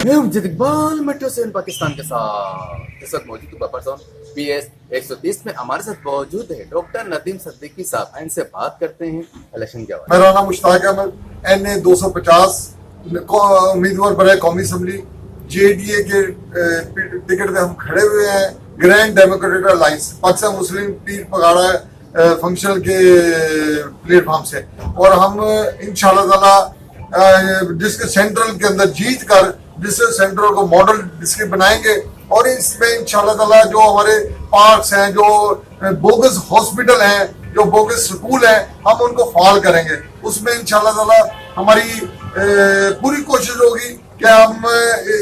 मैं अमजद इकबाल मेट्रो से पाकिस्तान के साथ इस वक्त मौजूद हूँ बफर जोन PS 130 में। हमारे साथ मौजूद है डॉक्टर नदीम सिद्दीकी साहब। इनसे बात करते हैं इलेक्शन के हवाले। मेरा नाम मुश्ताक अहमद, NA 250 उम्मीदवार बराए कौमी असम्बली JDA के टिकट पे हम खड़े हुए हैं। ग्रैंड डेमोक्रेटिक अलायंस पाकिस्तान मुस्लिम पीर पगाड़ा फंक्शनल के प्लेटफॉर्म से, और हम इंशाल्लाह ताला जिसके सेंट्रल के अंदर जीत कर जिससे सेंट्रल को मॉडल डिस्ट्रिक्ट बनाएंगे, और इसमें इंशाल्लाह ताला जो हमारे पार्क्स हैं, जो बोगस हॉस्पिटल हैं, जो बोगस स्कूल हैं, हम उनको फाल करेंगे। उसमें इंशाल्लाह ताला हमारी पूरी कोशिश होगी कि हम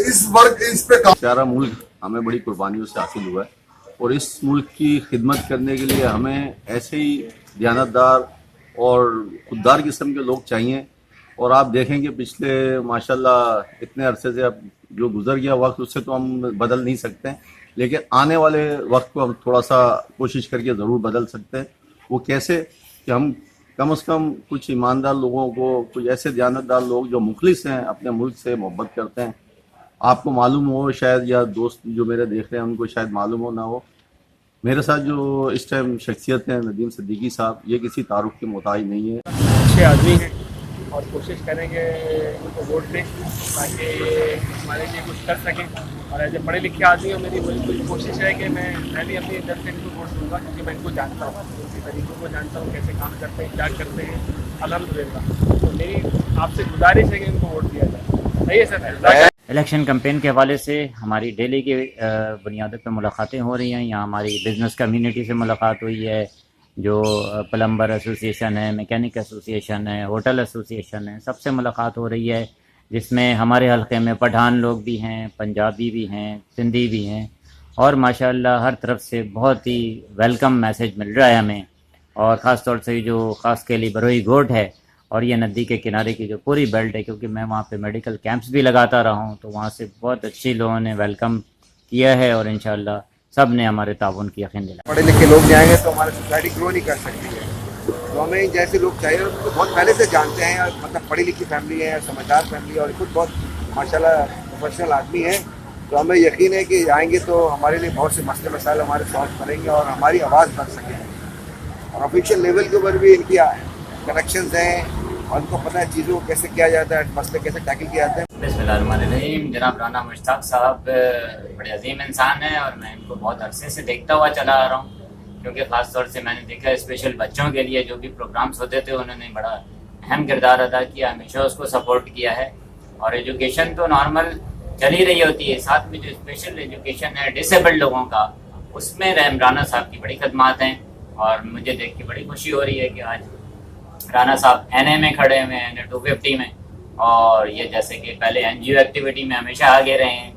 इस पे काम। प्यारा मुल्क हमें बड़ी कुर्बानियों से हासिल हुआ है, और इस मुल्क की खिदमत करने के लिए हमें ऐसे ही दयानतदार और खुददार किस्म के लोग चाहिए। और आप देखेंगे पिछले माशाल्लाह इतने अरसे से अब जो गुजर गया वक्त, उससे तो हम बदल नहीं सकते हैं, लेकिन आने वाले वक्त को हम थोड़ा सा कोशिश करके ज़रूर बदल सकते हैं। वो कैसे कि हम कम से कम कुछ ईमानदार लोगों को, कुछ ऐसे दयानतदार लोग जो मुखलिस हैं, अपने मुल्क से मोहब्बत करते हैं। आपको मालूम हो शायद, या दोस्त जो मेरे देख रहे हैं उनको शायद मालूम हो ना हो, मेरे साथ जो इस टाइम शख्सियत है नदीम सिद्दीकी साहब, ये किसी तारुफ के मोहताज नहीं है। अच्छे आदमी हैं और कोशिश करेंगे उनको वोट दें ताकि हमारे लिए कुछ कर सकें। और ऐसे पढ़े लिखे आदमी हो, मेरी बिल्कुल कोशिश है कि मैं भी अपनी तरफ से इनको वोट दूँगा, क्योंकि मैं इनको जानता हूँ, उनके तरीक़ों को जानता हूँ, कैसे काम करते हैं, क्या करते हैं। अल्हम्दुलिल्लाह, तो मेरी आपसे गुजारिश है कि इनको वोट दिया जाए। सही है सर। इलेक्शन कैंपेन के हवाले से हमारी डेली की बुनियादों पर मुलाकातें हो रही हैं। यहाँ हमारी बिज़नेस कम्युनिटी से मुलाकात हुई है, जो प्लम्बर एसोसिएशन है, मैकेनिक एसोसिएशन है, होटल एसोसिएशन है, सबसे मुलाकात हो रही है, जिसमें हमारे हलके में पठान लोग भी हैं, पंजाबी भी हैं, सिंधी भी हैं, और माशाल्लाह हर तरफ से बहुत ही वेलकम मैसेज मिल रहा है हमें। और ख़ास तौर से जो ख़ास के लिए बरोई गोट है और ये नदी के किनारे की जो पूरी बेल्ट है, क्योंकि मैं वहाँ पे मेडिकल कैंप्स भी लगाता रहा हूँ, तो वहाँ से बहुत अच्छी लोगों ने वेलकम किया है, और इंशाल्लाह सब ने हमारे ताउन की यकीन दिलाया। पढ़े लिखे लोग जाएंगे तो हमारी सोसाइटी ग्रो नहीं कर सकती है, तो हमें जैसे लोग चाहिए उनको बहुत पहले से जानते हैं, और मतलब पढ़ी लिखी फैमिली है, समझदार फैमिली है, और खुद बहुत माशाल्लाह प्रोफेशनल आदमी है। तो हमें यकीन है कि आएंगे तो हमारे लिए बहुत से मसले मसाइल हमारे सॉल्व करेंगे और हमारी आवाज़ बन सकेगी। और ऑफिशियल लेवल के ऊपर भी इनकी कनेक्शंस हैं, और उनको पता है चीज़ों को कैसे किया जाता है, मसले कैसे टैकल किए जाते हैं। बिस्मिल्लाहिर्रहमानिर्रहीम। जनाब राना मुश्ताक साहब बड़े अजीम इंसान हैं, और मैं इनको बहुत अरसे से देखता हुआ चला आ रहा हूँ, क्योंकि ख़ास तौर से मैंने देखा स्पेशल बच्चों के लिए जो भी प्रोग्राम्स होते थे उन्होंने बड़ा अहम किरदार अदा किया, हमेशा उसको सपोर्ट किया है। और एजुकेशन तो नॉर्मल चल ही रही होती है, साथ में जो स्पेशल एजुकेशन है डिसेबल्ड लोगों का, उसमें राना साहब की बड़ी खदमात हैं। और मुझे देख के बड़ी खुशी हो रही है कि आज राना साहब NA में खड़े हुए हैं, NA 250 में, और ये जैसे कि पहले NGO एक्टिविटी में हमेशा आगे रहे हैं,